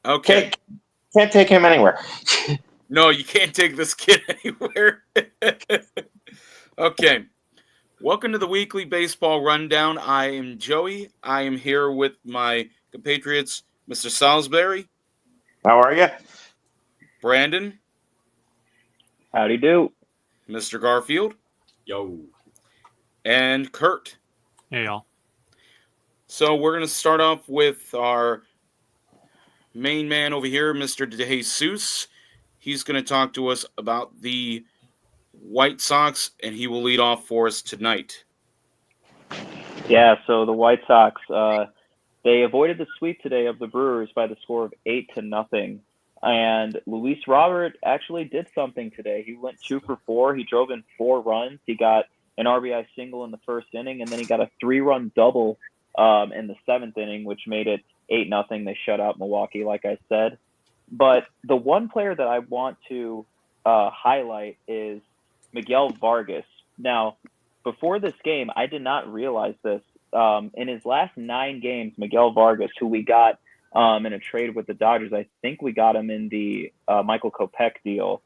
Okay. Can't take him anywhere. No, you can't take this kid anywhere. Okay. Welcome to the weekly baseball rundown. I am Joey. I am here with my compatriots, Mr. Salisbury, How are you? Brandon, Howdy do. Mr. Garfield, Yo. and Kurt. Hey, y'all. So we're going to start off with our main man over here, Mr. DeJesus. He's going to talk to us about the White Sox, and he will lead off for us tonight. Yeah, so the White Sox, they avoided the sweep today of the Brewers by the score of 8-0. And Luis Robert actually did something today. He went 2 for 4. He drove in 4 runs. He got an RBI single in the first inning, and then he got a 3-run double in the seventh inning, which made it 8-0. They shut out Milwaukee, like I said. But the one player that I want to highlight is Miguel Vargas. Now, before this game, I did not realize this. In his last 9 games, Miguel Vargas, who we got in a trade with the Dodgers, I think we got him in the Michael Kopech deal.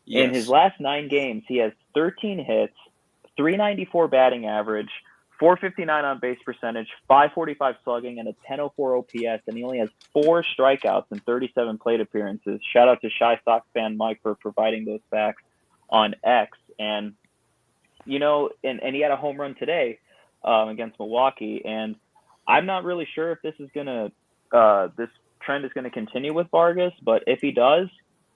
Yes. In his last 9 games, he has 13 hits, 394 batting average, 459 on base percentage, 545 slugging, and a 1004 OPS, and he only has 4 strikeouts and 37 plate appearances. Shout out to Shy Sox fan Mike for providing those facts on X. And you know, and he had a home run today against Milwaukee, and I'm not really sure if this trend is gonna continue with Vargas, but if he does,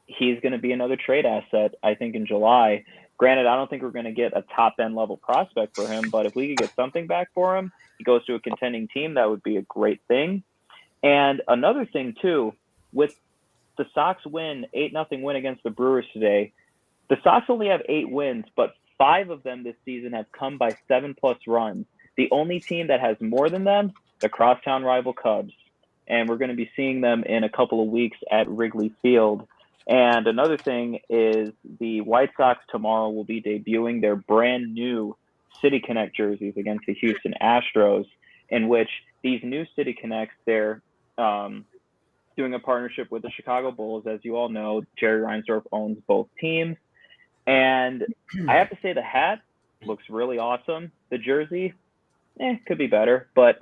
he's gonna be another trade asset, I think, in July. Granted, I don't think we're gonna get a top end level prospect for him, but if we could get something back for him, he goes to a contending team, that would be a great thing. And another thing too, with the Sox 8-0 win against the Brewers today, the Sox only have 8 wins, but 5 of them this season have come by 7+ runs. The only team that has more than them, the crosstown rival Cubs. And we're going to be seeing them in a couple of weeks at Wrigley Field. And another thing is the White Sox tomorrow will be debuting their brand new City Connect jerseys against the Houston Astros, in which these new City Connects, they're doing a partnership with the Chicago Bulls. As you all know, Jerry Reinsdorf owns both teams. And I have to say the hat looks really awesome. The jersey, could be better. But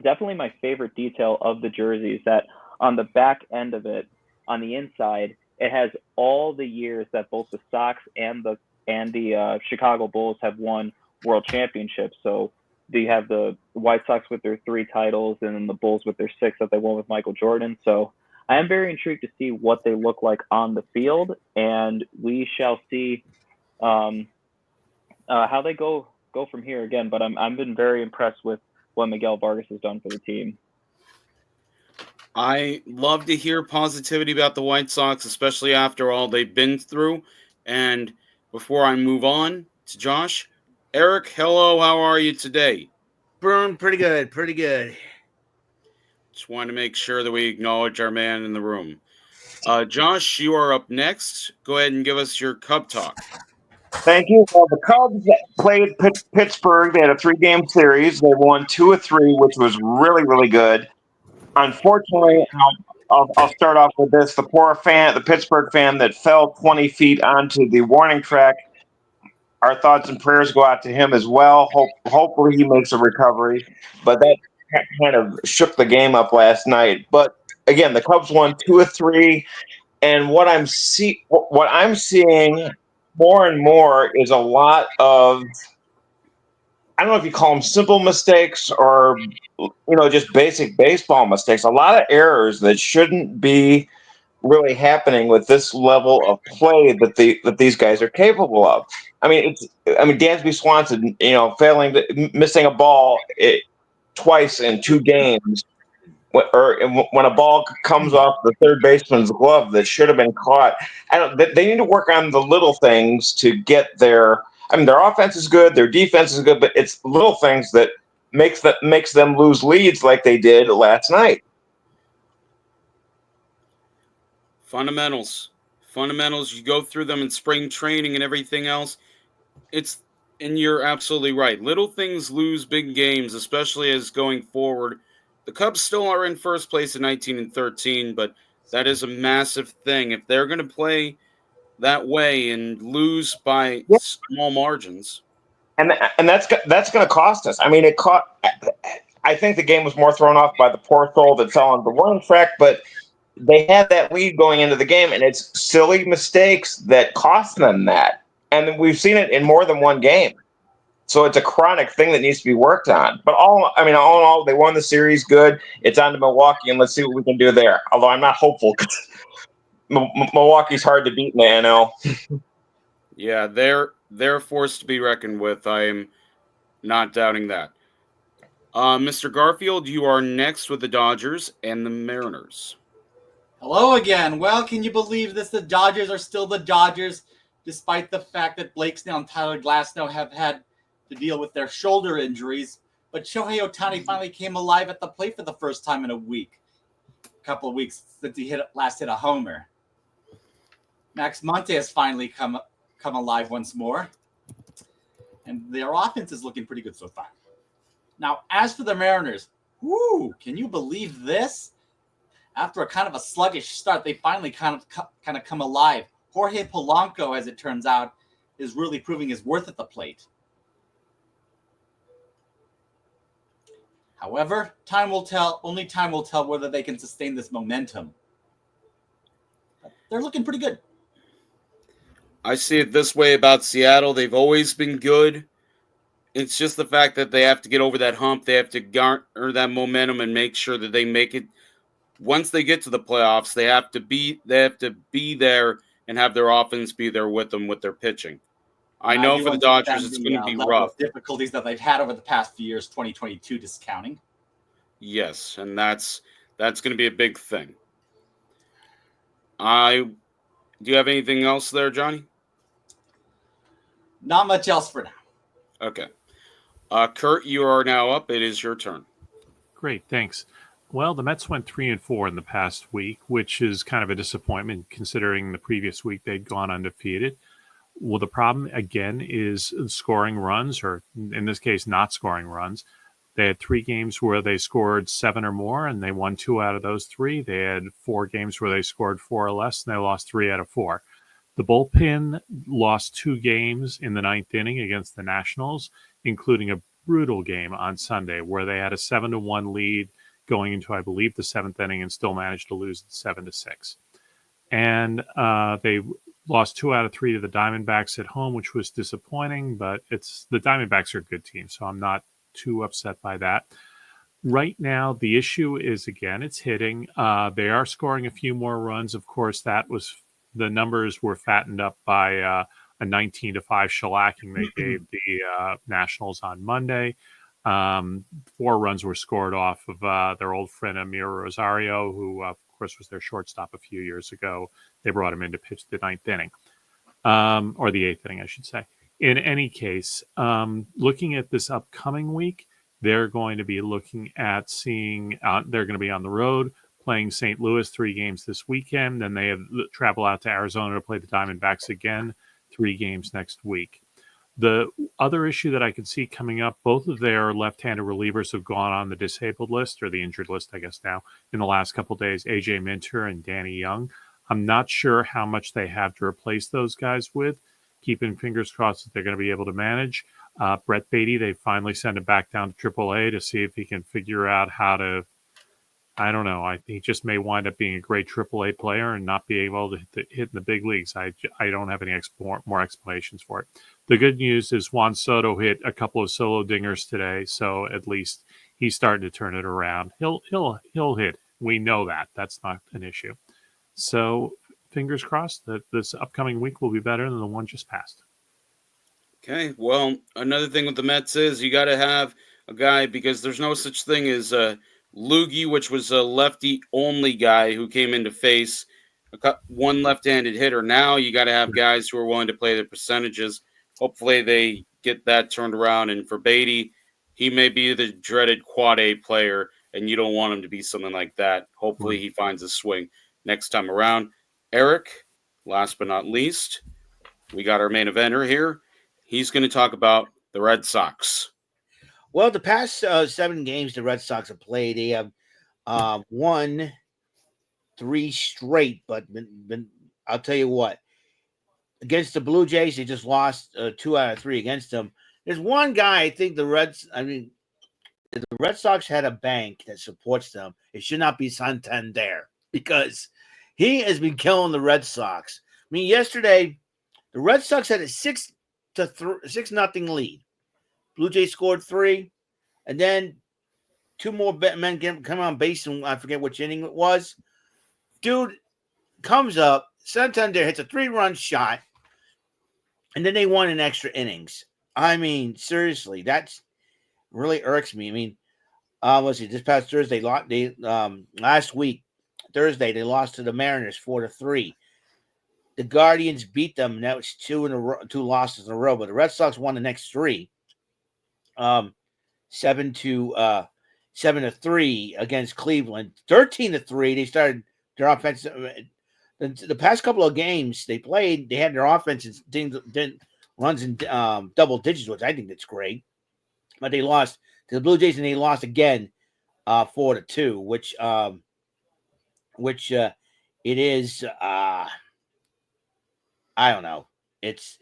definitely my favorite detail of the jersey is that on the back end of it, on the inside, it has all the years that both the Sox and the Chicago Bulls have won world championships. So they have the White Sox with their 3 titles, and then the Bulls with their 6 that they won with Michael Jordan. So I am very intrigued to see what they look like on the field, and we shall see how they go from here again. But I've been very impressed with what Miguel Vargas has done for the team. I love to hear positivity about the White Sox, especially after all they've been through. And before I move on to Josh, Eric, hello, how are you today? Bruin, pretty good, pretty good. Just want to make sure that we acknowledge our man in the room. Josh, you are up next. Go ahead and give us your Cub talk. Thank you. Well, the Cubs played Pittsburgh. They had a 3-game series. They won 2 of 3, which was really, really good. Unfortunately, I'll start off with this. The Pittsburgh fan that fell 20 feet onto the warning track, our thoughts and prayers go out to him as well. Hopefully he makes a recovery. But that kind of shook the game up last night. But again, the Cubs won 2 of 3, and what I'm seeing more and more is a lot of, I don't know if you call them simple mistakes or just basic baseball mistakes. A lot of errors that shouldn't be really happening with this level of play that these guys are capable of. I mean, Dansby Swanson, missing a ball twice in 2 games, when a ball comes off the third baseman's glove that should have been caught. They need to work on the little things to get their. I mean, their offense is good, their defense is good, but it's little things that makes them lose leads like they did last night. Fundamentals. You go through them in spring training and everything else. And you're absolutely right. Little things lose big games, especially as going forward. The Cubs still are in first place at 19-13, but That is a massive thing. If they're going to play that way and lose by Yeah. small margins, and that's going to cost us. I mean, it caught. I think the game was more thrown off by the poor soul that fell on the one track, but they had that lead going into the game, and it's silly mistakes that cost them that. And we've seen it in more than one game. So it's a chronic thing that needs to be worked on. But all in all, they won the series. Good. It's on to Milwaukee, and let's see what we can do there. Although I'm not hopeful. Milwaukee's hard to beat in the NL. yeah, they're forced to be reckoned with. I am not doubting that. Mr. Garfield, you are next with the Dodgers and the Mariners. Hello again. Well, can you believe this? The Dodgers are still the Dodgers, despite the fact that Blake Snell and Tyler Glasnow have had to deal with their shoulder injuries. But Shohei Ohtani finally came alive at the plate for the first time in a couple of weeks since he last hit a homer. Max Muncy has finally come alive once more, and their offense is looking pretty good so far. Now, as for the Mariners, can you believe this? After a kind of a sluggish start, they finally kind of come alive. Jorge Polanco, as it turns out, is really proving his worth at the plate. However, time will tell. Only time will tell whether they can sustain this momentum. But they're looking pretty good. I see it this way about Seattle. They've always been good. It's just the fact that they have to get over that hump. They have to garner that momentum and make sure that they make it. Once they get to the playoffs, they have to be there and have their offense be there with them with their pitching. I know for the Dodgers, it's going to be rough. Difficulties that they've had over the past few years, 2022 discounting. Yes, and that's going to be a big thing. Do you have anything else there, Johnny? Not much else for now. Okay. Kurt, you are now up. It is your turn. Great, thanks. Well, the Mets went 3-4 in the past week, which is kind of a disappointment considering the previous week they'd gone undefeated. Well, the problem, again, is scoring runs, or in this case, not scoring runs. They had 3 games where they scored 7 or more, and they won 2 out of those 3. They had 4 games where they scored 4 or less, and they lost 3 out of 4. The bullpen lost 2 games in the 9th inning against the Nationals, including a brutal game on Sunday where they had a 7-1 lead going into, I believe, the 7th inning and still managed to lose 7-6. And they lost 2 out of 3 to the Diamondbacks at home, which was disappointing, but the Diamondbacks are a good team, so I'm not too upset by that. Right now, the issue is, again, it's hitting. They are scoring a few more runs. Of course, the numbers were fattened up by a 19-5 shellacking they gave the Nationals on Monday. 4 runs were scored off of their old friend Amir Rosario, who, of course, was their shortstop a few years ago. They brought him in to pitch the 9th inning, or the 8th inning, I should say. In any case, looking at this upcoming week, they're going to be looking at they're going to be on the road playing St. Louis 3 games this weekend. Then they travel out to Arizona to play the Diamondbacks again, 3 games next week. The other issue that I could see coming up, both of their left-handed relievers have gone on the disabled list, or the injured list, I guess now, in the last couple of days, AJ Minter and Danny Young. I'm not sure how much they have to replace those guys with. Keeping fingers crossed that they're going to be able to manage. Brett Beatty, they finally sent him back down to AAA to see if he can figure out how to, I don't know. He just may wind up being a great AAA player and not be able to hit in the big leagues. I don't have any more explanations for it. The good news is Juan Soto hit a couple of solo dingers today, so at least he's starting to turn it around. He'll hit. We know that. That's not an issue. So fingers crossed that this upcoming week will be better than the one just passed. Okay, well, another thing with the Mets is you got to have a guy, because there's no such thing as Loogie, which was a lefty-only guy who came in to face one left-handed hitter. Now you got to have guys who are willing to play the percentages. Hopefully they get that turned around. And for Beatty, he may be the dreaded quad A player, and you don't want him to be something like that. Hopefully he finds a swing next time around. Eric, last but not least, we got our main eventer here. He's going to talk about the Red Sox. Well, the past 7 games the Red Sox have played, they have won 3 straight, but I'll tell you what. Against the Blue Jays, they just lost 2 out of 3 against them. There's one guy, I think the Red Sox had a bank that supports them. It should not be Santander because he has been killing the Red Sox. I mean, yesterday, the Red Sox had a 6-0 lead. Blue Jays scored 3, and then 2 more men come on base, and I forget which inning it was. Dude comes up, Santander hits a 3-run shot, and then they won in extra innings. I mean, seriously, that's really irks me. I mean, let's see, this past Thursday, last week, Thursday, they lost to the Mariners 4-3. The Guardians beat them, and that was 2 losses in a row. But the Red Sox won the next 3, 7-3 against Cleveland, 13-3. They started their offense. The past couple of games they played, they had their offense didn't runs in double digits, which I think that's great. But they lost to the Blue Jays, and they lost again 4-2, which it is. I don't know. It's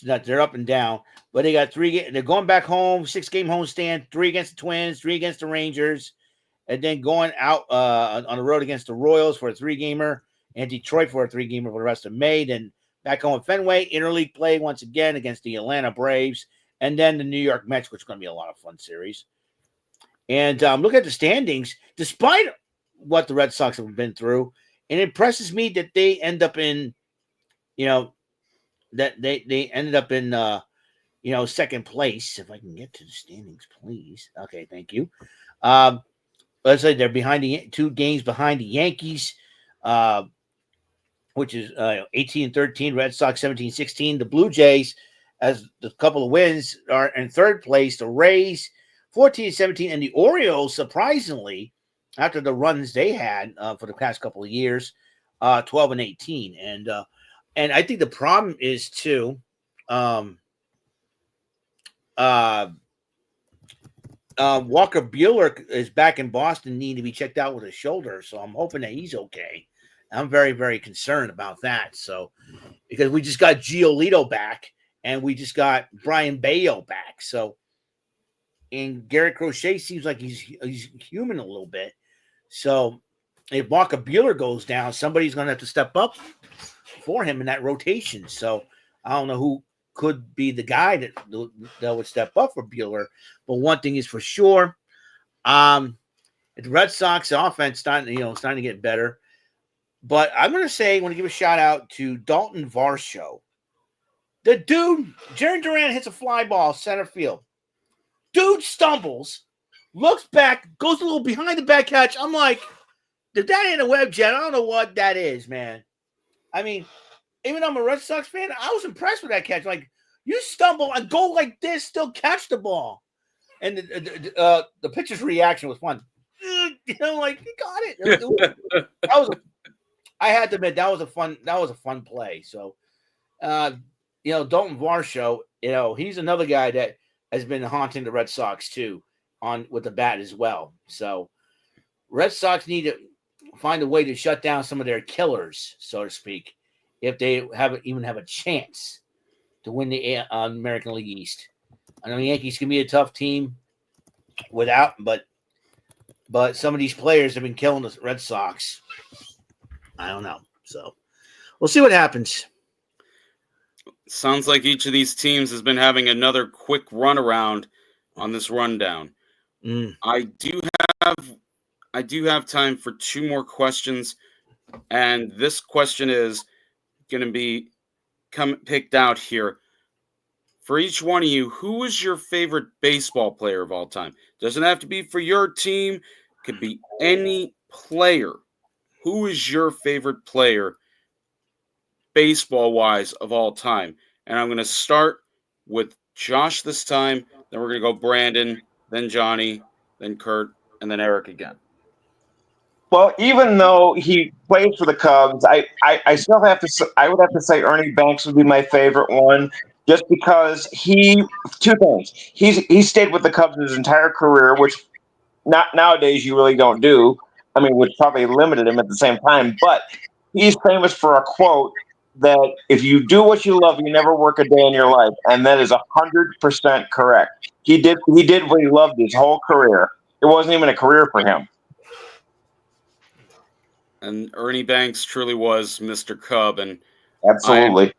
not. They're up and down, but they got 3. They're going back home, 6-game homestand, 3 against the Twins, 3 against the Rangers, and then going out on the road against the Royals for a 3-gamer, and Detroit for a 3-gamer for the rest of May. Then back home at Fenway, interleague play once again against the Atlanta Braves, and then the New York Mets, which is going to be a lot of fun series. And look at the standings. Despite what the Red Sox have been through, it impresses me that they end up in. That they ended up in, second place. If I can get to the standings, please. Okay, thank you. Let's say they're behind 2 games behind the Yankees, which is 18-13. Red Sox 17-16. The Blue Jays, as a couple of wins, are in third place. The Rays 14-17, and the Orioles, surprisingly, after the runs they had for the past couple of years, 12-18, and I think the problem is too, Walker Buehler is back in Boston, needing to be checked out with his shoulder. So I'm hoping that he's okay. I'm very, very concerned about that. So because we just got Giolito back, and we just got Brian Bayo back. So, and Garrett Crochet seems like he's human a little bit. So if Walker Buehler goes down, somebody's going to have to step up for him in that rotation. So I don't know who could be the guy that would step up for Buehler. But one thing is for sure, the Red Sox offense starting to get better. But I'm going to give a shout out to Dalton Varsho. The dude, Jerry Duran hits a fly ball center field. Dude stumbles, looks back, goes a little behind the back catch. I'm like, if that ain't a web jet, I don't know what that is, man. I mean, even though I'm a Red Sox fan, I was impressed with that catch. Like, you stumble and go like this, still catch the ball. And the pitcher's reaction was fun. Like, he got it. I had to admit, that was a fun play. So, Dalton Varsho, he's another guy that has been haunting the Red Sox too, with the bat as well. So, Red Sox need to find a way to shut down some of their killers, so to speak, if they even have a chance to win the American League East. I know the Yankees can be a tough team but some of these players have been killing the Red Sox. I don't know. So we'll see what happens. Sounds like each of these teams has been having another quick runaround on this rundown. I do have time for 2 more questions, and this question is going to be picked out here. For each one of you, who is your favorite baseball player of all time? Doesn't have to be for your team. Could be any player. Who is your favorite player, baseball-wise, of all time? And I'm going to start with Josh this time. Then we're going to go Brandon, then Johnny, then Kurt, and then Eric again. Well, even though he played for the Cubs, I still have to. I would have to say Ernie Banks would be my favorite one, just because 2 things. He stayed with the Cubs his entire career, which nowadays you really don't do. I mean, which probably limited him at the same time. But he's famous for a quote that if you do what you love, you never work a day in your life, and that is 100% correct. He did what he loved his whole career. It wasn't even a career for him. And Ernie Banks truly was Mr. Cub, and Absolutely.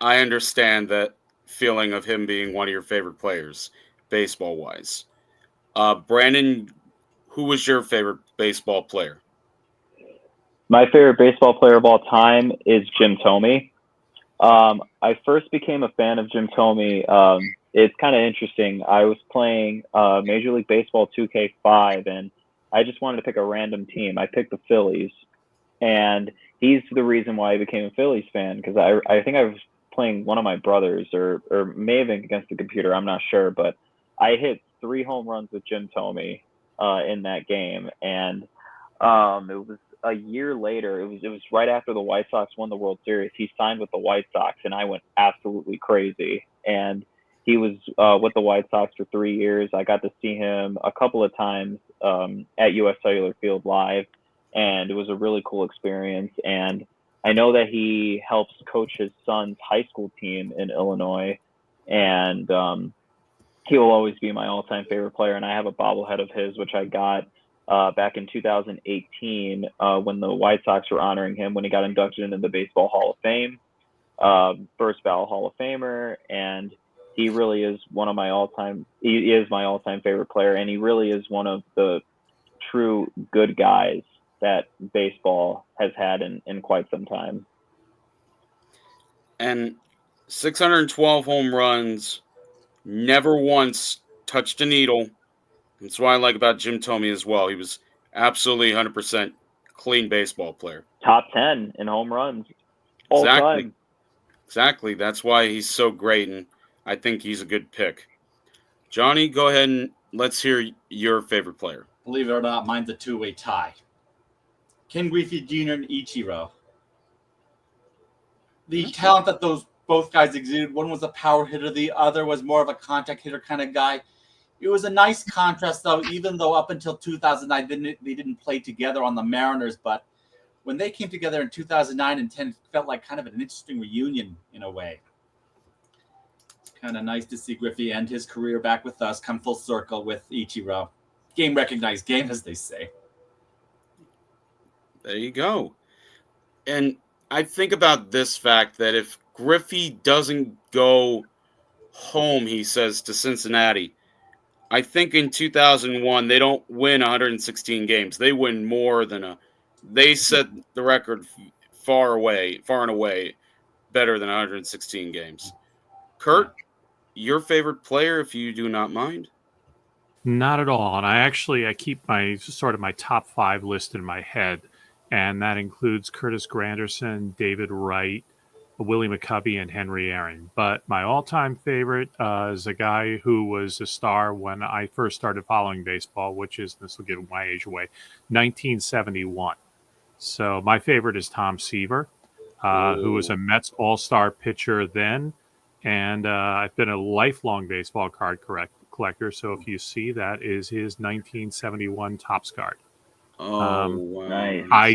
I understand that feeling of him being one of your favorite players, baseball wise. Brandon, who was your favorite baseball player? My favorite baseball player of all time is Jim Thome. I first became a fan of Jim Thome. It's kind of interesting. I was playing Major League Baseball 2K5, and I just wanted to pick a random team. I picked the Phillies, and he's the reason why I became a Phillies fan, because I think I was playing one of my brothers, or may have been against the computer. I'm not sure, but I hit 3 home runs with Jim Thome in that game, and it was a year later. It was right after the White Sox won the World Series. He signed with the White Sox, and I went absolutely crazy. And he was with the White Sox for 3 years. I got to see him a couple of times at US Cellular Field live, and it was a really cool experience. And I know that he helps coach his son's high school team in Illinois, and he will always be my all-time favorite player. And I have a bobblehead of his, which I got back in 2018 when the White Sox were honoring him when he got inducted into the Baseball Hall of Fame, first ballot Hall of Famer, and he really is one of my all-time. He is my all-time favorite player, and he really is one of the true good guys that baseball has had in quite some time. And 612 home runs, never once touched a needle. That's what I like about Jim Thome as well. He was absolutely 100% clean baseball player. Top 10 in home runs all time. Exactly. That's why he's so great, and I think he's a good pick. Johnny, go ahead and let's hear your favorite player. Believe it or not, mine's a two-way tie. Ken Griffey Jr. and Ichiro. The talent that those both guys exuded, one was a power hitter, the other was more of a contact hitter kind of guy. It was a nice contrast, though, even though up until 2009 they didn't play together on the Mariners. But when they came together in 2009 and 10, it felt like kind of an interesting reunion in a way. It's kind of nice to see Griffey end his career back with us, come full circle with Ichiro. Game recognized game, as they say. There you go. And I think about this fact that if Griffey doesn't go home, he says, to Cincinnati, I think in 2001, they don't win 116 games. They win more than they set the record far and away better than 116 games. Kurt, your favorite player, if you do not mind? Not at all. And I keep my top 5 list in my head, and that includes Curtis Granderson, David Wright, Willie McCovey, and Henry Aaron. But my all-time favorite is a guy who was a star when I first started following baseball, which is, this will give my age away, 1971. So my favorite is Tom Seaver, who was a Mets all-star pitcher then. And I've been a lifelong baseball card collector. So if you see, that is his 1971 Topps card. Oh, wow. Nice. I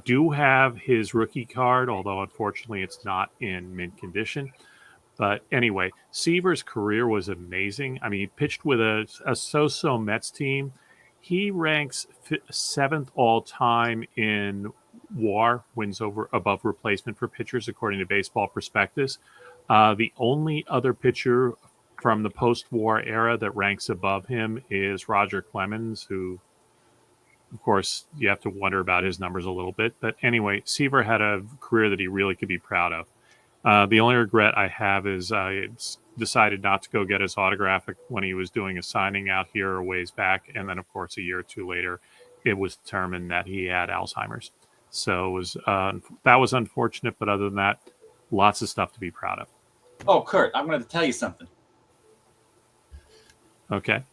do have his rookie card, although unfortunately it's not in mint condition. But anyway, Seaver's career was amazing. I mean, he pitched with a so-so Mets team. He ranks 7th all-time in WAR, wins above replacement for pitchers, according to Baseball Prospectus. The only other pitcher from the post-war era that ranks above him is Roger Clemens, who, of course, you have to wonder about his numbers a little bit. But anyway, Seaver had a career that he really could be proud of. The only regret I have is I decided not to go get his autograph when he was doing a signing out here a ways back. And then, of course, a year or two later, it was determined that he had Alzheimer's. So that was unfortunate. But other than that, lots of stuff to be proud of. Oh, Kurt, I'm going to tell you something. Okay.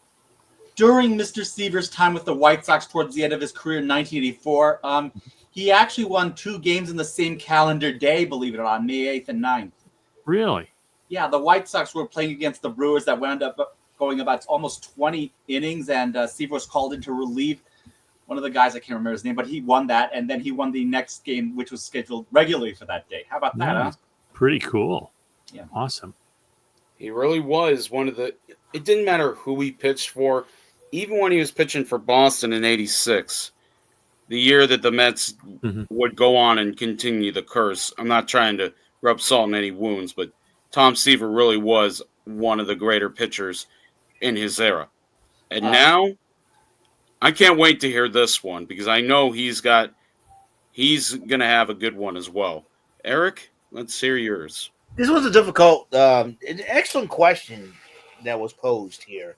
During Mr. Seaver's time with the White Sox towards the end of his career in 1984, he actually won 2 games in the same calendar day, believe it or not, May 8th and 9th. Really? Yeah, the White Sox were playing against the Brewers that wound up going about almost 20 innings, and Seaver was called in to relieve one of the guys, I can't remember his name, but he won that, and then he won the next game, which was scheduled regularly for that day. How about that, huh? Nice. Pretty cool. Yeah. Awesome. He really was one of the. It didn't matter who he pitched for, even when he was pitching for Boston in '86, the year that the Mets would go on and continue the curse. I'm not trying to rub salt in any wounds, but Tom Seaver really was one of the greater pitchers in his era. And now, I can't wait to hear this one because I know he's going to have a good one as well. Eric, let's hear yours. This was a difficult, an excellent question that was posed here.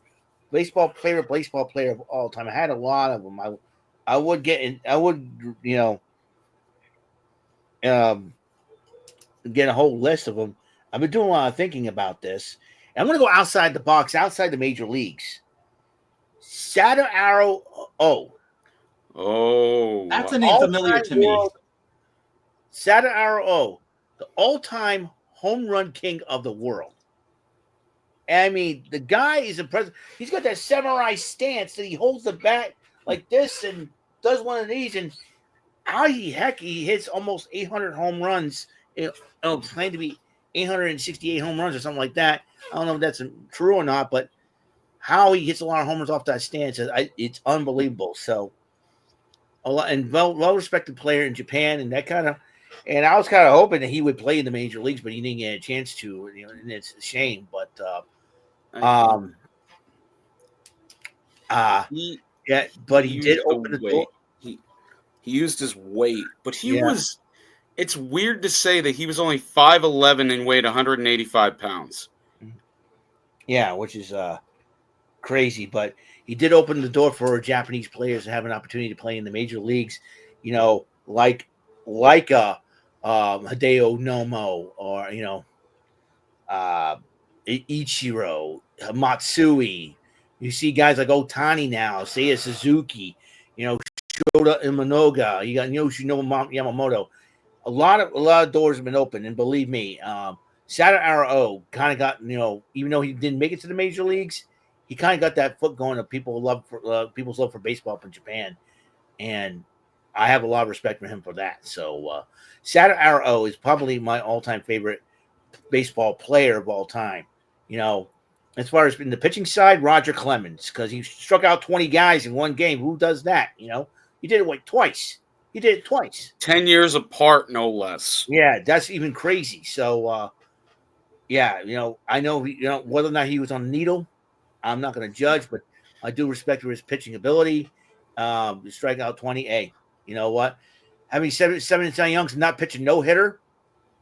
Baseball player of all time. I had a lot of them. I would get a whole list of them. I've been doing a lot of thinking about this. I'm going to go outside the box, outside the major leagues. Sadaharu O. Oh, That's a name familiar to me. Sadaharu O, the all-time home run king of the world. I mean, the guy is impressive. He's got that samurai stance that he holds the bat like this and does one of these, and he hits almost 800 home runs. It's claimed to be 868 home runs or something like that. I don't know if that's true or not, but how he hits a lot of homers off that stance, it's unbelievable. So, well-respected player in Japan, and that kind of. And I was kind of hoping that he would play in the major leagues, but he didn't get a chance to. And it's a shame. But he did open the door. He used his weight, but he was. It's weird to say that he was only 5'11" and weighed 185 pounds. Yeah, which is crazy. But he did open the door for Japanese players to have an opportunity to play in the major leagues. Like Hideo Nomo or Ichiro Matsui. You see guys like Otani now, Seiya Suzuki, Shota Imanoga. You got Yoshinobu Yamamoto. A lot of doors have been open, and believe me, Sadaharu O kind of got even though he didn't make it to the major leagues, he kind of got that foot going of people's love for baseball up in Japan, and I have a lot of respect for him for that. So Sadaharu O is probably my all-time favorite baseball player of all time. As far as in the pitching side, Roger Clemens, because he struck out 20 guys in one game. Who does that? He did it twice. He did it twice. 10 years apart, no less. Yeah, that's even crazy. So, I know whether or not he was on the needle, I'm not going to judge, but I do respect his pitching ability. Strike out 20. Hey, you know what? Having seven Cy Youngs and not pitching no hitter,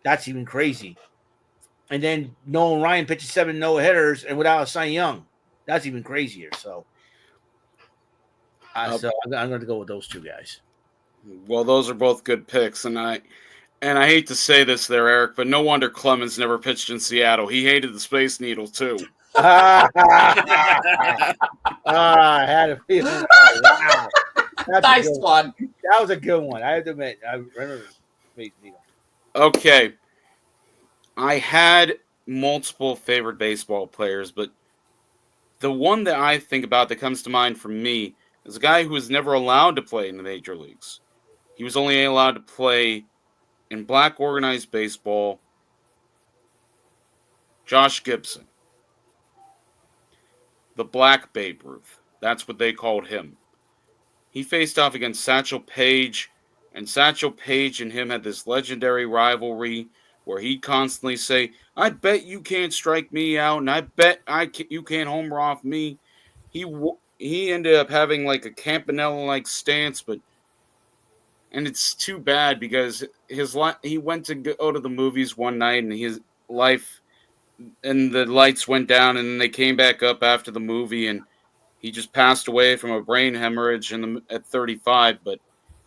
that's even crazy. And then Nolan Ryan pitches 7 no hitters and without a Cy Young, that's even crazier. So, I'm going to go with those two guys. Well, those are both good picks, and I hate to say this there, Eric, but no wonder Clemens never pitched in Seattle. He hated the Space Needle too. I had a feeling. Wow. Nice one. That was a good one. I have to admit, I remember Space Needle. Okay. I had multiple favorite baseball players, but the one that I think about that comes to mind for me is a guy who was never allowed to play in the major leagues. He was only allowed to play in black organized baseball. Josh Gibson. The Black Babe Ruth. That's what they called him. He faced off against Satchel Paige, and Satchel Paige and him had this legendary rivalry where he'd constantly say, "I bet you can't strike me out, and I bet you can't homer off me." He ended up having like a Campanella-like stance, and it's too bad because he went to go to the movies one night and his life and the lights went down and then they came back up after the movie and he just passed away from a brain hemorrhage at 35. But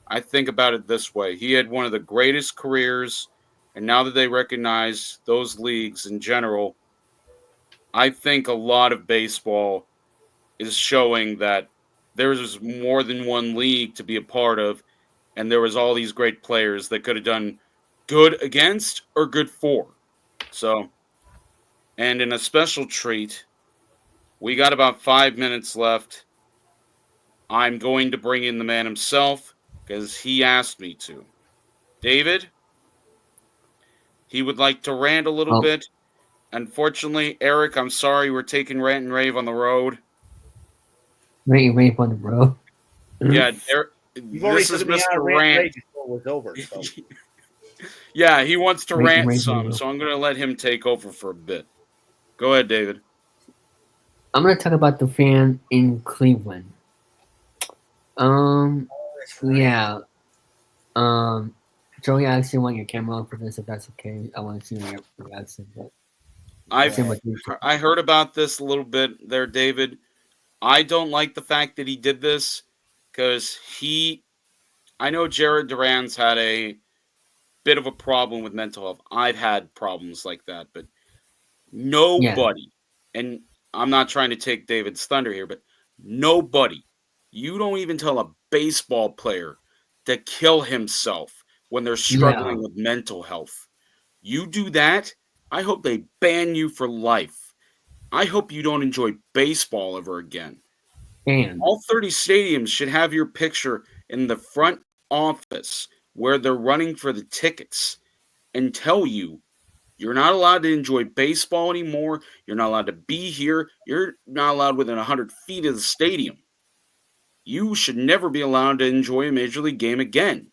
I think about it this way. He had one of the greatest careers, and now that they recognize those leagues in general, I think a lot of baseball is showing that there's more than one league to be a part of, and there was all these great players that could have done good against or good for. So, and in a special treat, we got about 5 minutes left. I'm going to bring in the man himself because he asked me to. David, he would like to rant a little Oh. bit. Unfortunately, Eric, I'm sorry we're taking Rant and Rave on the road. Rave on the road. Yeah, You've already this is took me out of Mr. Rant. rage before it was over. So. Yeah, he wants to rant Rave some, on the so I'm going to let him take over for a bit. Go ahead, David. I'm gonna talk about the fan in Cleveland. Yeah. Joey, I actually want your camera on for this, if that's okay. I want to see your reaction. But I heard about this a little bit there, David. I don't like the fact that he did this because I know Jared Duran's had a bit of a problem with mental health. I've had problems like that, but nobody, and I'm not trying to take David's thunder here, but nobody, you don't even tell a baseball player to kill himself when they're struggling with mental health. You do that, I hope they ban you for life. I hope you don't enjoy baseball ever again. And all 30 stadiums should have your picture in the front office where they're running for the tickets and tell you you're not allowed to enjoy baseball anymore. You're not allowed to be here. You're not allowed within 100 feet of the stadium. You should never be allowed to enjoy a major league game again.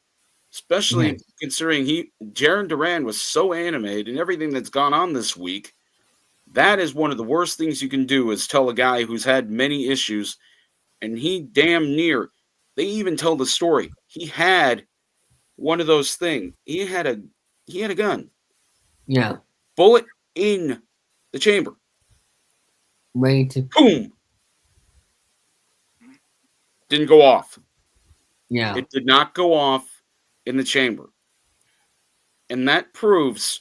Especially considering Jaron Duran was so animated and everything that's gone on this week. That is one of the worst things you can do is tell a guy who's had many issues, and he damn near, they even tell the story. He had one of those things. He had a gun. Yeah. Bullet in the chamber. Ready to boom. Didn't go off. Yeah. It did not go off in the chamber. And that proves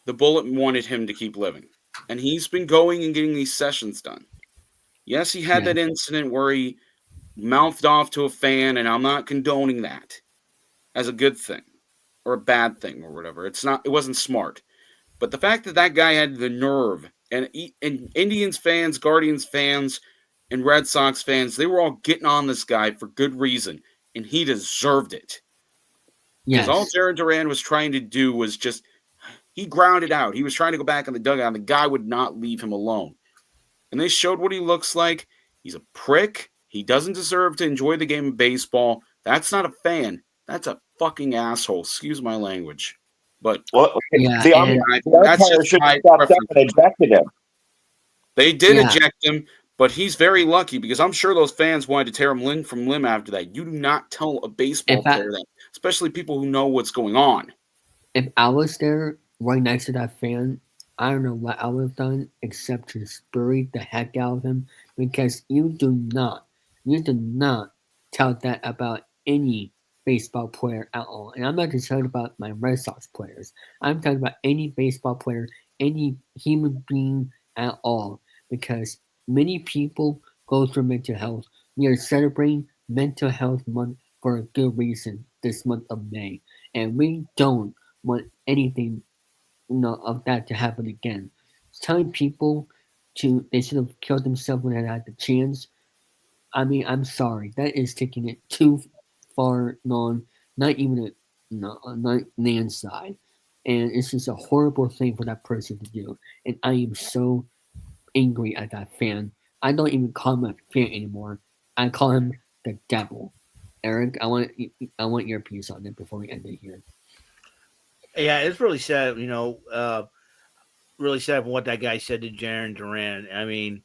the bullet wanted him to keep living. And he's been going and getting these sessions done. Yes, he had that incident where he mouthed off to a fan, and I'm not condoning that as a good thing or a bad thing or whatever. It wasn't smart. But the fact that that guy had the nerve, and Indians fans, Guardians fans, and Red Sox fans, they were all getting on this guy for good reason, and he deserved it. Because all Jared Duran was trying to do was just, he grounded out. He was trying to go back in the dugout, and the guy would not leave him alone. And they showed what he looks like. He's a prick. He doesn't deserve to enjoy the game of baseball. That's not a fan. That's a fucking asshole. Excuse my language. But the umpire should have stepped up and ejected him. They did eject him, but he's very lucky because I'm sure those fans wanted to tear him limb from limb after that. You do not tell a baseball player that, especially people who know what's going on. If I was there right next to that fan, I don't know what I would have done except to bury the heck out of him, because you do not tell that about any baseball player at all. And I'm not just talking about my Red Sox players. I'm talking about any baseball player, any human being at all, because many people go through mental health. We are celebrating Mental Health Month for a good reason this month of May, and we don't want anything of that to happen again. Telling people they should have killed themselves when they had the chance. I mean, I'm sorry. That is taking it too far on, not even not the inside. And it's just a horrible thing for that person to do. And I am so angry at that fan. I don't even call him a fan anymore. I call him the devil. Eric, I want your piece on it before we end it here. Yeah, it's really sad, really sad from what that guy said to Jaron Duran. I mean,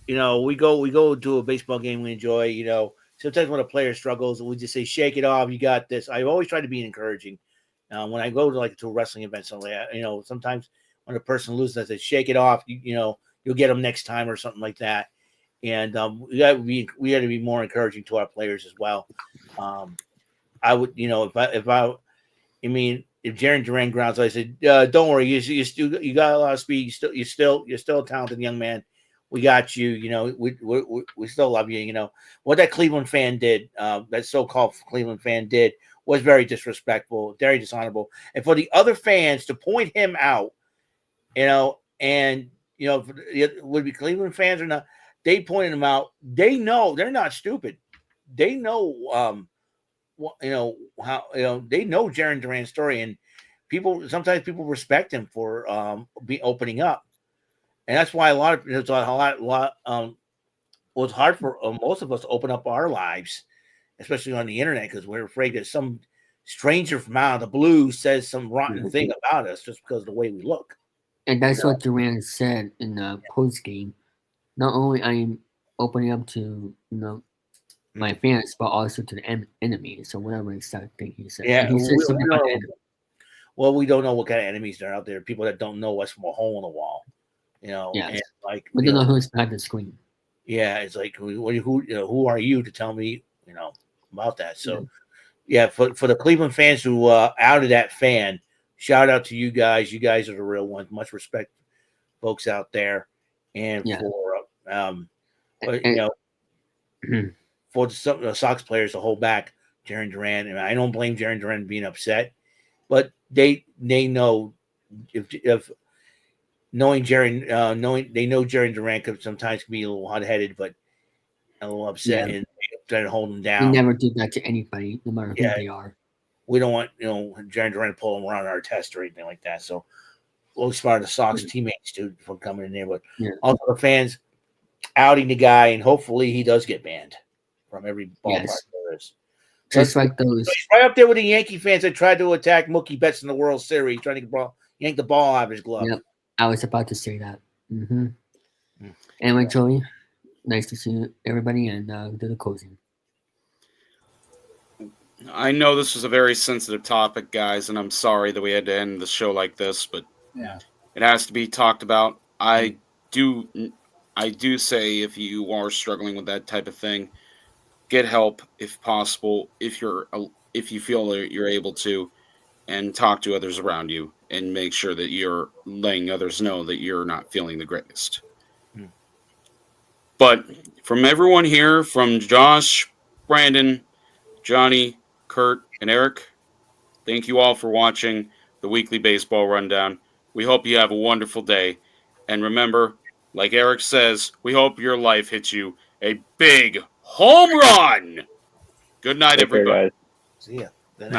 we go to a baseball game we enjoy, sometimes when a player struggles, we just say, shake it off, you got this. I always try to be encouraging. When I go to a wrestling event, sometimes when a person loses, I say, shake it off, you'll get them next time or something like that. And we got to be more encouraging to our players as well. I would, if Jaron Duran grounds, I said, "Don't worry, you got a lot of speed. You're still a talented young man. We got you. We still love you. What that Cleveland fan did, that so-called Cleveland fan did, was very disrespectful, very dishonorable. And for the other fans to point him out, would be Cleveland fans or not, they pointed him out. They know they're not stupid. They know, how they know Jaren Duran's story, and sometimes people respect him for opening up, and that's why it was hard for most of us to open up our lives, especially on the internet, because we're afraid that some stranger from out of the blue says some rotten thing about us just because of the way we look. And that's what Duran said in the post game. Not only I am opening up to my fans, but also to the enemy. So whatever exact thing he said. Yeah, And he said something about the enemy. well, we don't know what kind of enemies are out there. People that don't know us from a hole in the wall, Yes. And like We don't know who's behind the screen. Yeah, it's like who are you to tell me about that? So for the Cleveland fans who outed that fan, shout out to you guys. You guys are the real ones. Much respect, folks out there, and for the Sox players to hold back Jaren Duran. And I don't blame Jaren Duran being upset, but they know if knowing Jaren Duran could sometimes be a little hot-headed, but a little upset and trying to hold him down. We never do that to anybody, no matter who they are. We don't want Jaren Duran to pull him around our test or anything like that. So we'll smart the Sox teammates too for coming in there, but also the fans outing the guy, and hopefully he does get banned from every ballpark there is. Just like those. He's right up there with the Yankee fans that tried to attack Mookie Betts in the World Series, trying to yank the ball out of his glove. Yep. I was about to say that. Anyway, Joey, nice to see everybody, and do the closing. I know this was a very sensitive topic, guys, and I'm sorry that we had to end the show like this, but it has to be talked about. I do say if you are struggling with that type of thing, get help if possible, if you feel that you're able to, and talk to others around you, and make sure that you're letting others know that you're not feeling the greatest. But from everyone here, from Josh, Brandon, Johnny, Kurt, and Eric, thank you all for watching the Weekly Baseball Rundown. We hope you have a wonderful day. And remember, like Eric says, we hope your life hits you a big home run. Good night, everybody. Guys. See ya.